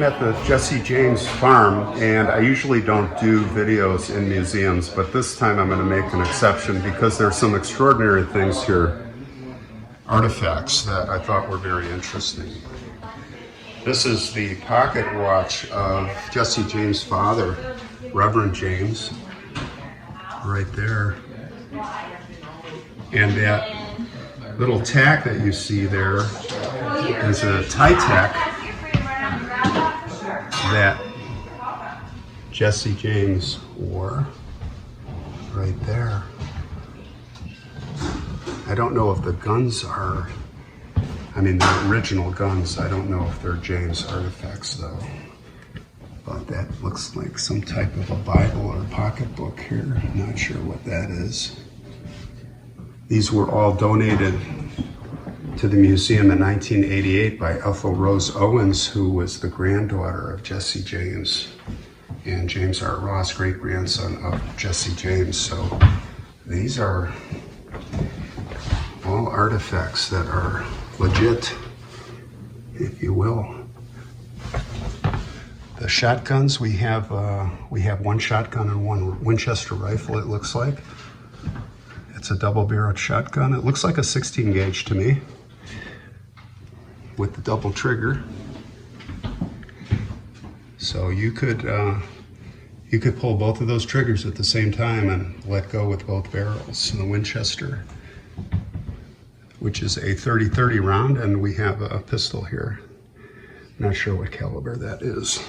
at the Jesse James farm, and I usually don't do videos in museums, but this time I'm going to make an exception because there's some extraordinary things here, artifacts that I thought were very interesting. This is the pocket watch of Jesse James' father, Reverend James, right there. And that little tack that you see there is a tie tack that Jesse James wore right there. I don't know if the guns are, the original guns, I don't know if they're James artifacts though. But that looks like some type of a Bible or pocketbook here. I'm not sure what that is. These were all donated to the museum in 1988 by Ethel Rose Owens, who was the granddaughter of Jesse James and James R. Ross, great-grandson of Jesse James. So these are all artifacts that are legit, if you will. The shotguns, we have one shotgun and one Winchester rifle, it looks like. It's a double-barreled shotgun. It looks like a 16 gauge to me, with the double trigger. So you could pull both of those triggers at the same time and let go with both barrels. And the Winchester, which is a 30-30 round, and we have a pistol here. Not sure what caliber that is.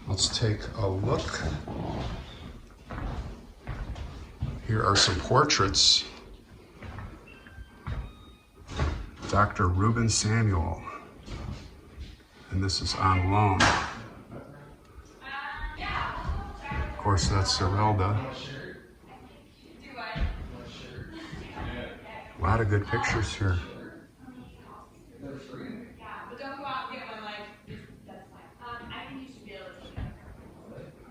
Let's take a look. Here are some portraits. Dr. Reuben Samuel, and this is on loan. Of course, that's Zerelda. A lot of good pictures here.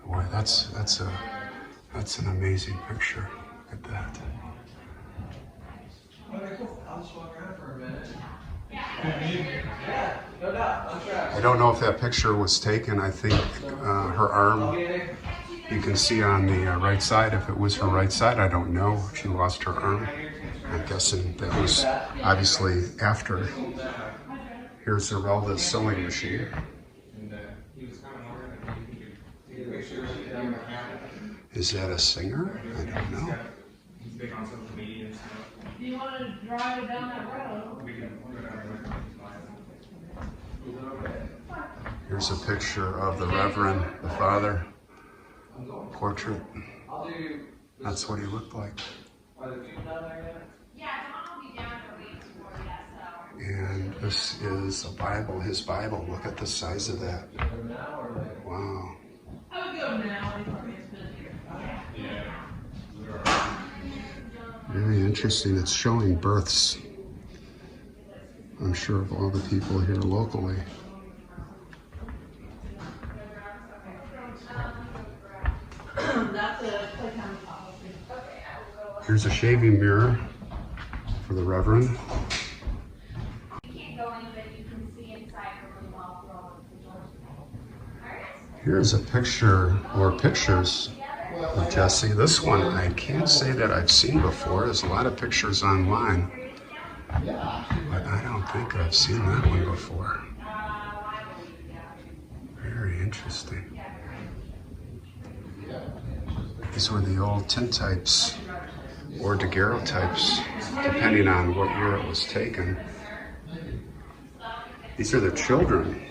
Boy, that's an amazing picture. Look at that. I don't know if that picture was taken. I think her arm, you can see on the right side. If it was her right side, I don't know. She lost her arm. I'm guessing that was obviously after. Here's Zerelda's sewing machine. Is that a singer? I don't know. He's big on social media and stuff. Do you want to drive it down that road? We can go down there. Here's a picture of the Reverend, the father, portrait. That's what he looked like. And this is a Bible, his Bible. Look at the size of that. Wow. I would go now. Very interesting. It's showing births, I'm sure, of all the people here locally. Here's a shaving mirror for the Reverend. Here's a picture, or pictures, of Jesse. This one I can't say that I've seen before. There's a lot of pictures online, but I don't think I've seen that one before. Very interesting. These were the old tintypes or daguerreotypes, depending on what year it was taken. These are the children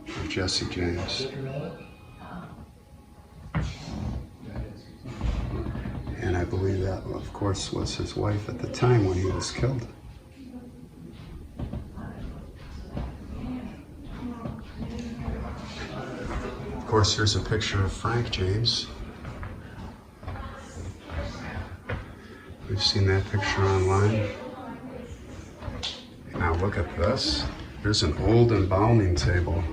of Jesse James. And I believe that, of course, was his wife at the time when he was killed. Of course, here's a picture of Frank James. We've seen that picture online. Now look at this. There's an old embalming table.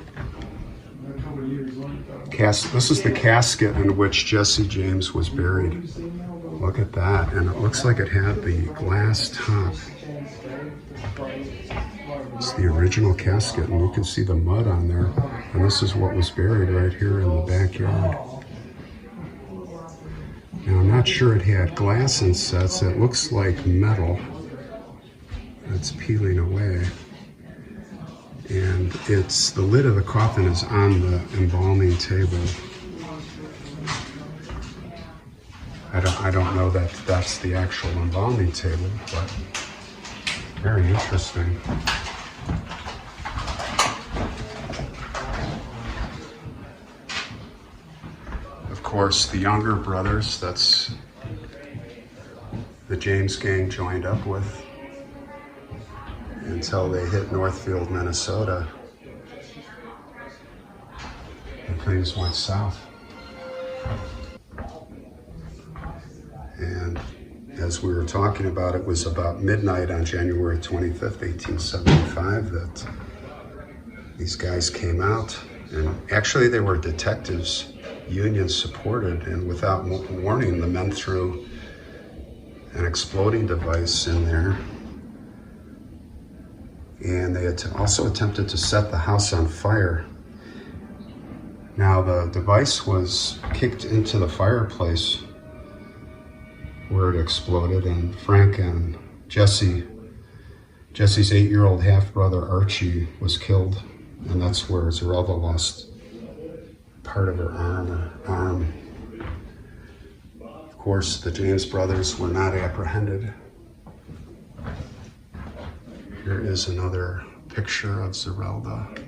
This is the casket in which Jesse James was buried. Look at that, and it looks like it had the glass top. Here's the original casket, and you can see the mud on there. And this is what was buried right here in the backyard. Now, I'm not sure it had glass insets. It looks like metal that's peeling away. And the lid of the coffin is on the embalming table. I don't know that that's the actual embalming table, but very interesting. Of course, the younger brothers, that's the James gang joined up with until they hit Northfield, Minnesota, and things went south. And as we were talking about, it was about midnight on January 25th, 1875 that these guys came out. And actually they were detectives, Union supported, and without warning, the men threw an exploding device in there. And they also attempted to set the house on fire. Now the device was kicked into the fireplace where it exploded, and Frank and Jesse's 8-year-old half-brother Archie was killed, and that's where Zerelda lost part of her arm. Of course, the James brothers were not apprehended. Here is another picture of Zerelda.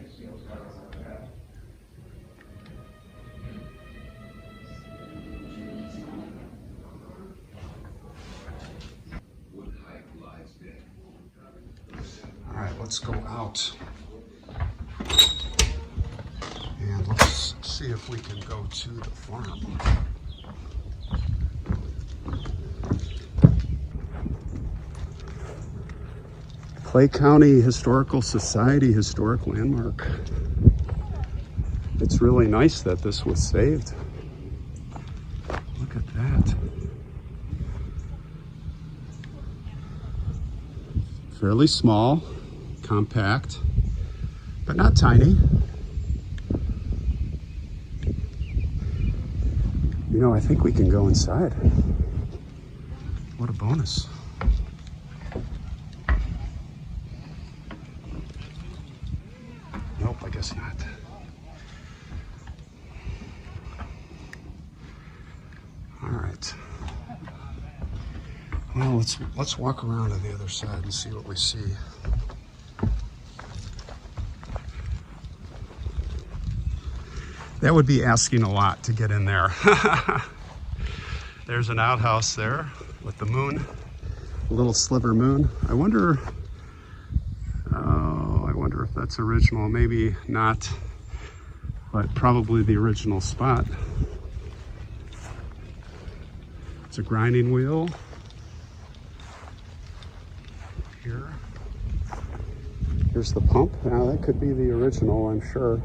All right, let's go out. And let's see if we can go to the farm. Clay County Historical Society Historic Landmark. It's really nice that this was saved. Look at that. Fairly small, compact, but not tiny. You know, I think we can go inside. What a bonus. Nope, I guess not. All right. Well, let's walk around to the other side and see what we see. That would be asking a lot to get in there. There's an outhouse there with the moon, a little sliver moon. I wonder if that's original. Maybe not, but probably the original spot. It's a grinding wheel here. Here's the pump. Now that could be the original, I'm sure.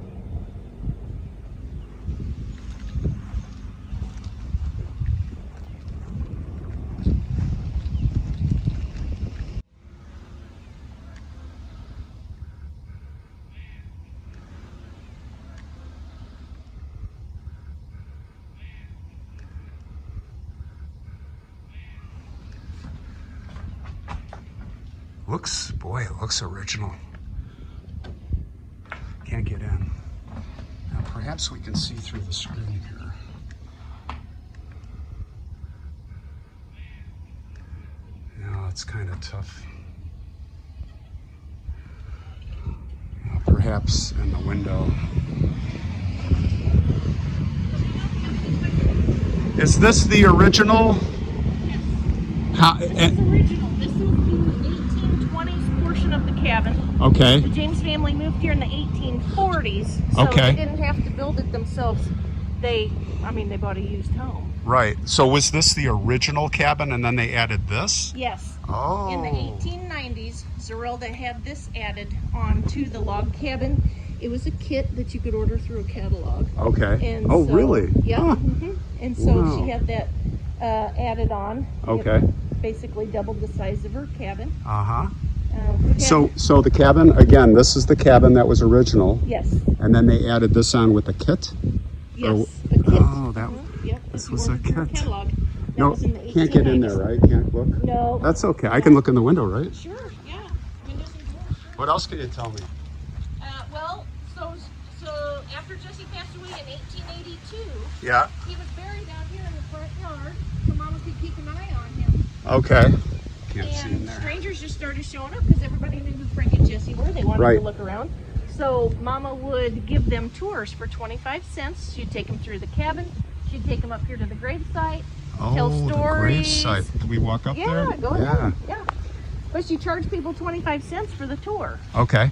It looks original. Can't get in. Now perhaps we can see through the screen here. No, it's kind of tough. Perhaps in the window. Is this the original? This is original. This is the 1820s portion of the cabin. Okay. The James family moved here in the 1840s, so Okay. they didn't have to build it themselves. They bought a used home. Right. So was this the original cabin and then they added this? Yes. Oh. In the 1890s, Zerelda had this added onto the log cabin. It was a kit that you could order through a catalog. Okay. And Oh, so, really? Yeah. Huh. And so Wow. she had that added on. Okay. It basically doubled the size of her cabin. Uh-huh. We have- So the cabin, again, this is the cabin that was original, Yes. and then they added this on with a kit? Yes. Or- A kit. oh, that- Yep. this that you was a ordered through kit. Catalog. That No, was in the can't get in 1890s. there, right? Can't look? No. That's okay. I can look in the window, right? Sure. Yeah. Windows and doors. Sure. What else can you tell me? Well, so after Jesse passed away in 1882, Yeah. he was buried out here in the front yard, so Mama could keep an eye on him. Okay. Can't see in And there. strangers just started showing up because everybody knew who Frank and Jesse were. They wanted Right. to look around. So Mama would give them tours for 25 cents. She'd take them through the cabin. She'd take them up here to the gravesite. Tell Oh, the stories. gravesite. Can we walk up there? Yeah, go ahead. Yeah. But she charged people 25 cents for the tour. Okay.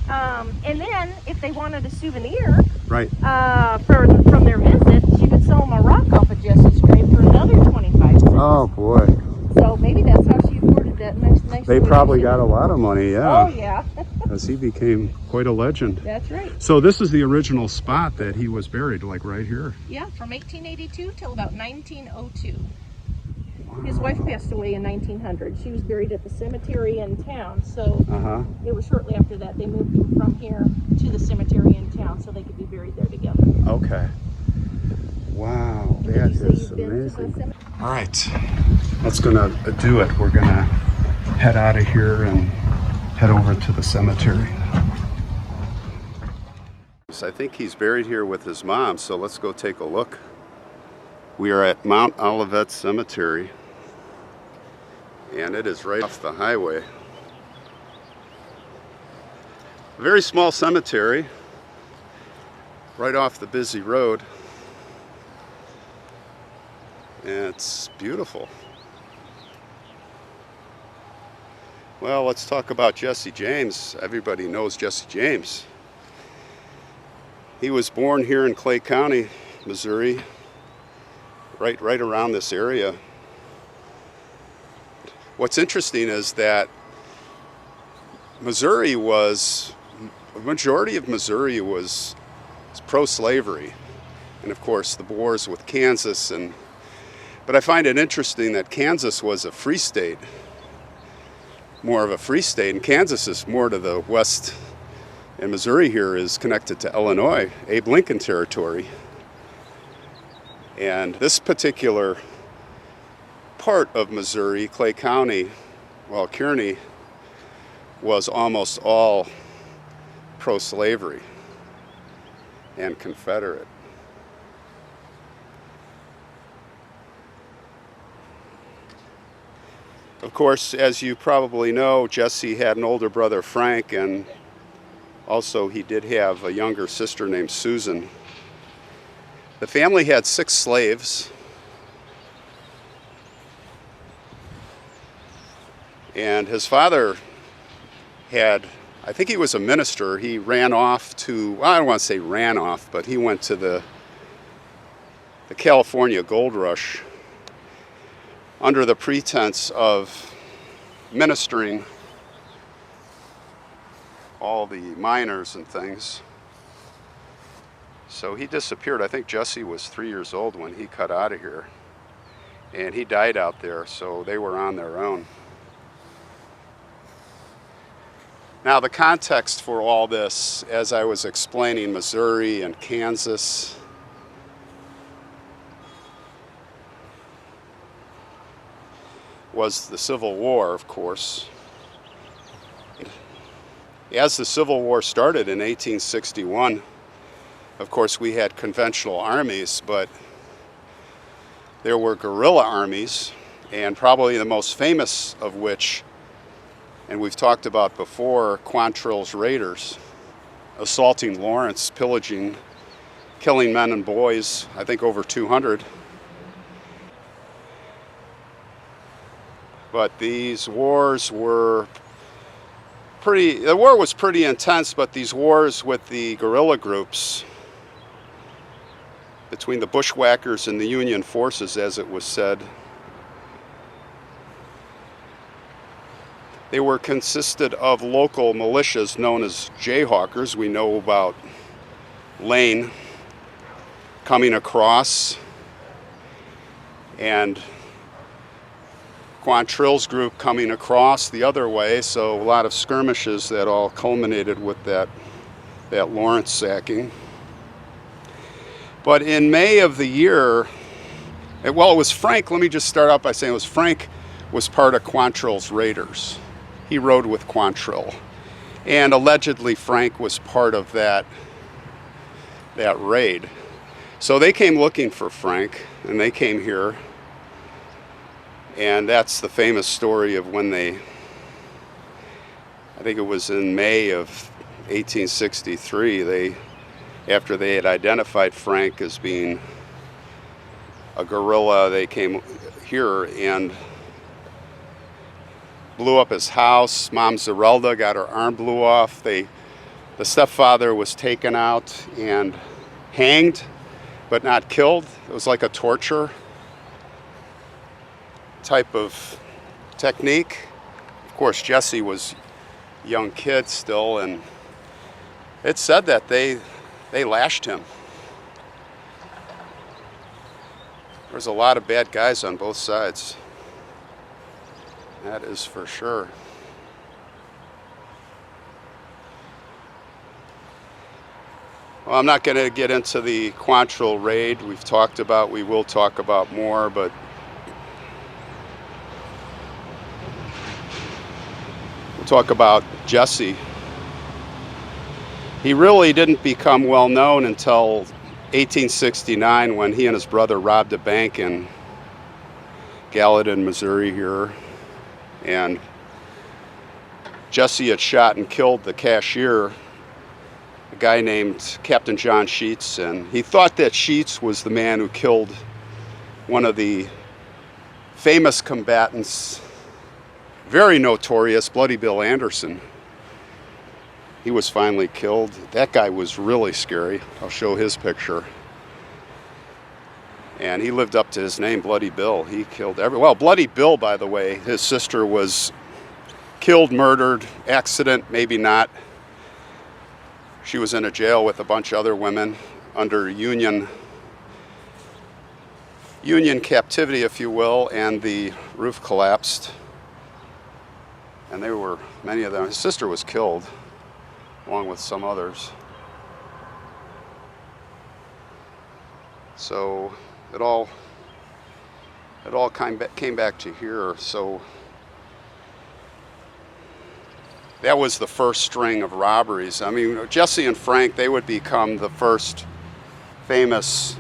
And then if they wanted a souvenir Right. from their visit, she would sell them a rock off of Jesse's grave for another 25 cents. Oh boy. So maybe that's how she afforded that nice They donation. probably got a lot of money, yeah. Oh yeah. Because he became quite a legend. That's right. So this is the original spot that he was buried, like right here. Yeah, from 1882 till about 1902. His wife passed away in 1900. She was buried at the cemetery in town, so Uh-huh. it was shortly after that they moved him from here to the cemetery in town so they could be buried there together. Okay. Wow, Did that you say is you've been to the amazing. cemetery? All right, that's gonna do it. We're gonna head out of here and head over to the cemetery. I think he's buried here with his mom, so let's go take a look. We are at Mount Olivet Cemetery, and it is right off the highway. A very small cemetery, right off the busy road. And it's beautiful. Well, let's talk about Jesse James. Everybody knows Jesse James. He was born here in Clay County, Missouri, right around this area. What's interesting is that the majority of Missouri was pro-slavery. And of course the wars with Kansas, but I find it interesting that Kansas was a free state, more of a free state, and Kansas is more to the west, and Missouri here is connected to Illinois, Abe Lincoln territory. And this particular part of Missouri, Clay County, well, Kearney, was almost all pro-slavery and Confederate. Of course, as you probably know, Jesse had an older brother, Frank, and also he did have a younger sister named Susan. The family had 6 slaves, and his father had, I think he was a minister. He ran off to, well, I don't want to say ran off, but he went to the California Gold Rush under the pretense of ministering all the miners and things. So he disappeared. I think Jesse was 3 years old when he cut out of here, and he died out there, so they were on their own. Now the context for all this, as I was explaining Missouri and Kansas, was the Civil War, of course. As the Civil War started in 1861, of course we had conventional armies, but there were guerrilla armies, and probably the most famous of which, and we've talked about before, Quantrill's raiders, assaulting Lawrence, pillaging, killing men and boys, I think over 200. But these wars were the war was pretty intense, but these wars with the guerrilla groups, between the bushwhackers and the Union forces, as it was said, they were consisted of local militias known as Jayhawkers. We know about Lane coming across and Quantrill's group coming across the other way, so a lot of skirmishes that all culminated with that Lawrence sacking. But in May of the year, well, it was Frank. Let me just start out by saying it was Frank was part of Quantrill's raiders. He rode with Quantrill, and allegedly Frank was part of that raid. So they came looking for Frank, and they came here, and that's the famous story of when I think it was in May of 1863, after they had identified Frank as being a guerrilla, they came here and blew up his house. Mom Zerelda got her arm blew off. The stepfather was taken out and hanged, but not killed. It was like a torture type of technique. Of course, Jesse was a young kid still, and it said that they lashed him. There's a lot of bad guys on both sides. That is for sure. Well, I'm not going to get into the Quantrill raid we will talk about more, but we'll talk about Jesse. He really didn't become well known until 1869 when he and his brother robbed a bank in Gallatin, Missouri here. And Jesse had shot and killed the cashier, a guy named Captain John Sheets, and he thought that Sheets was the man who killed one of the famous combatants, very notorious, Bloody Bill Anderson. He was finally killed. That guy was really scary. I'll show his picture. And he lived up to his name, Bloody Bill. He killed well, Bloody Bill, by the way, his sister was killed, murdered, accident, maybe not. She was in a jail with a bunch of other women under Union captivity, if you will, and the roof collapsed. And many of them, his sister was killed, along with some others. So it all came back to here. So that was the first string of robberies. I mean, Jesse and Frank, they would become the first famous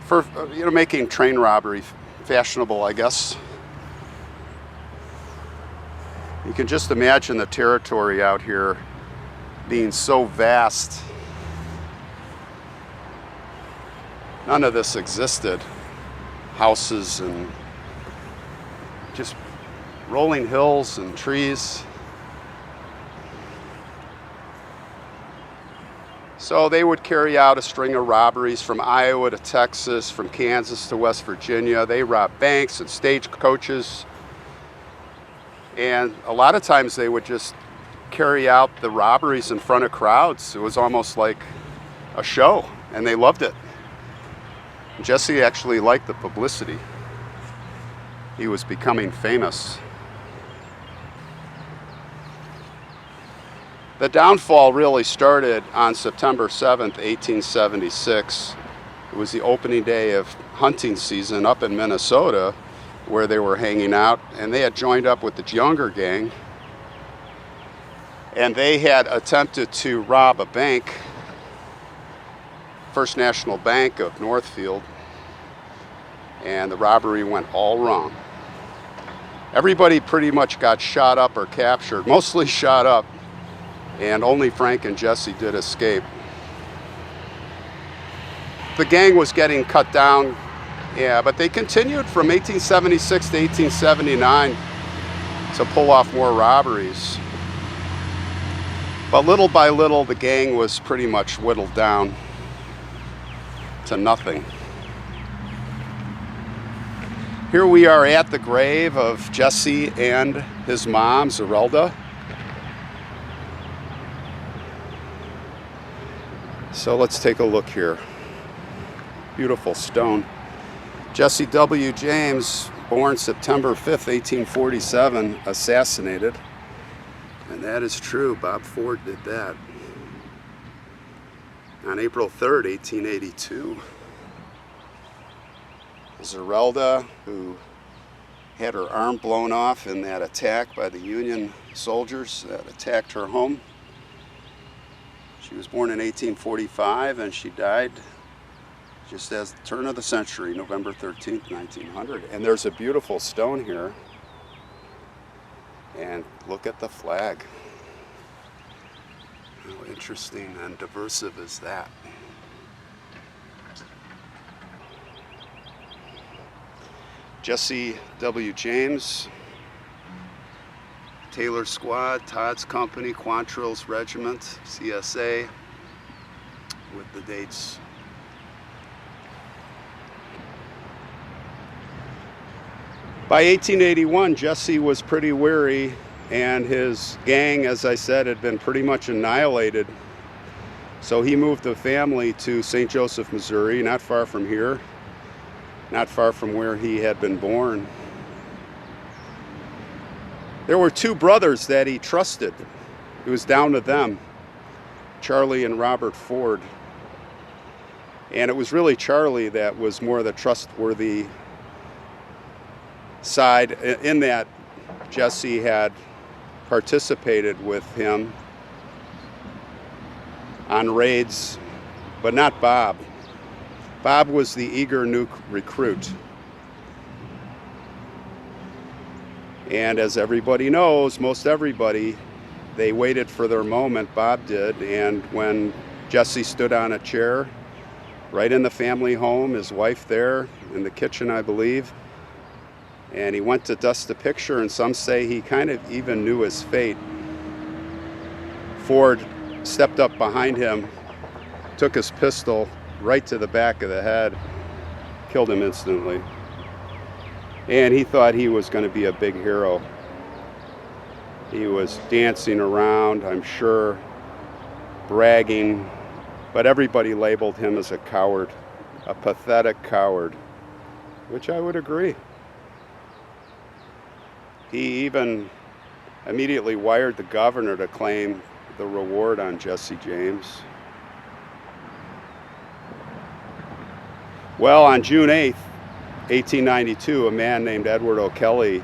for making train robbery fashionable, I guess. You can just imagine the territory out here being so vast. None of this existed. Houses and just rolling hills and trees. So they would carry out a string of robberies from Iowa to Texas, from Kansas to West Virginia. They robbed banks and stagecoaches. And a lot of times they would just carry out the robberies in front of crowds. It was almost like a show, and they loved it. Jesse actually liked the publicity. He was becoming famous. The downfall really started on September 7th, 1876. It was the opening day of hunting season up in Minnesota, where they were hanging out, and they had joined up with the younger gang, and they had attempted to rob a bank, First National Bank of Northfield, and the robbery went all wrong. Everybody pretty much got shot up or captured, mostly shot up, and only Frank and Jesse did escape. The gang was getting cut down, yeah, but they continued from 1876 to 1879 to pull off more robberies. But little by little, the gang was pretty much whittled down to nothing. Here we are at the grave of Jesse and his mom, Zerelda. So let's take a look here. Beautiful stone. Jesse W. James born September 5th, 1847, assassinated. And that is true. Bob Ford did that. On April 3rd, 1882, Zerelda, who had her arm blown off in that attack by the Union soldiers that attacked her home. She was born in 1845 and she died just as the turn of the century, November 13th, 1900. And there's a beautiful stone here. And look at the flag. How interesting and diversive is that? Jesse W. James, Taylor's Squad, Todd's Company, Quantrill's Regiment, CSA, with the dates. By 1881, Jesse was pretty weary, and his gang, as I said, had been pretty much annihilated. So he moved the family to St. Joseph, Missouri, not far from here, not far from where he had been born. There were two brothers that he trusted. It was down to them, Charlie and Robert Ford. And it was really Charlie that was more the trustworthy side, in that Jesse had participated with him on raids, but not Bob. Bob was the eager new recruit. And as everybody knows, most everybody, they waited for their moment. Bob did. And when Jesse stood on a chair right in the family home, his wife there in the kitchen, I believe, and he went to dust the picture, and some say he kind of even knew his fate. Ford stepped up behind him, took his pistol right to the back of the head, killed him instantly. And he thought he was going to be a big hero. He was dancing around, I'm sure, bragging, but everybody labeled him as a coward, a pathetic coward, which I would agree. He even immediately wired the governor to claim the reward on Jesse James. Well, on June 8th, 1892, a man named Edward O'Kelly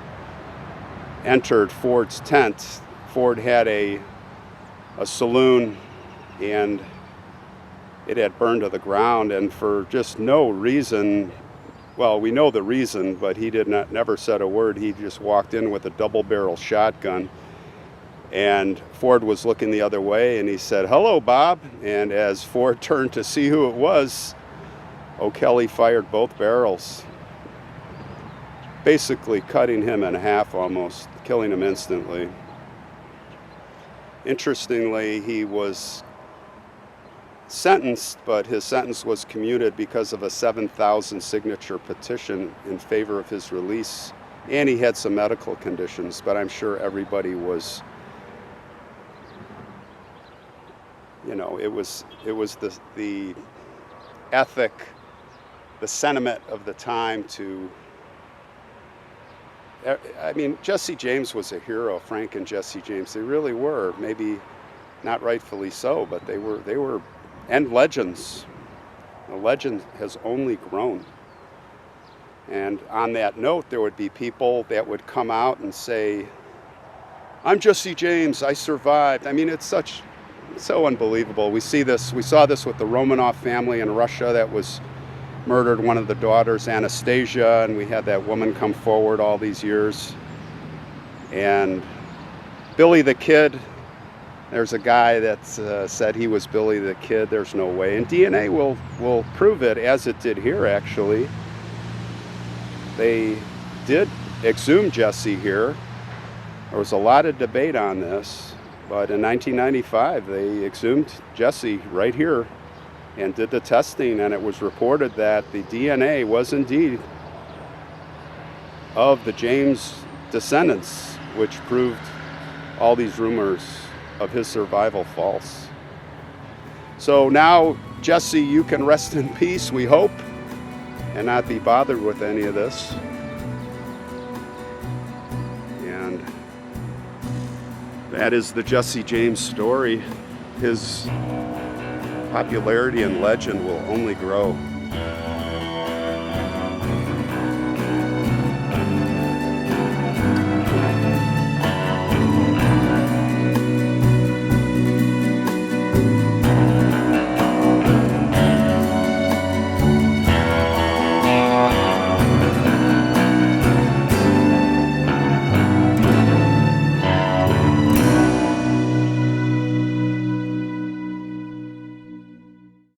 entered Ford's tent. Ford had a saloon, and it had burned to the ground, and for just no reason, well, we know the reason, but he never said a word. He just walked in with a double-barrel shotgun, and Ford was looking the other way, and he said, "Hello, Bob." And as Ford turned to see who it was, O'Kelly fired both barrels, basically cutting him in half almost, killing him instantly. Interestingly, he was sentenced, but his sentence was commuted because of a 7,000 signature petition in favor of his release. And he had some medical conditions, but I'm sure everybody was, you know, it was the ethic, the sentiment of the time to, I mean, Jesse James was a hero. Frank and Jesse James, they really were. Maybe not rightfully so, but they were, and legends. The legend has only grown. And on that note, there would be people that would come out and say, "I'm Jesse James, I survived." I mean, it's so unbelievable. We saw this with the Romanov family in Russia that was murdered, one of the daughters, Anastasia, and we had that woman come forward all these years. And Billy the Kid, there's a guy that said he was Billy the Kid. There's no way. And DNA will prove it, as it did here, actually. They did exhume Jesse here. There was a lot of debate on this, but in 1995, they exhumed Jesse right here and did the testing, and it was reported that the DNA was indeed of the James descendants, which proved all these rumors of his survival false. So now, Jesse, you can rest in peace, we hope, and not be bothered with any of this. That is the Jesse James story. His popularity and legend will only grow.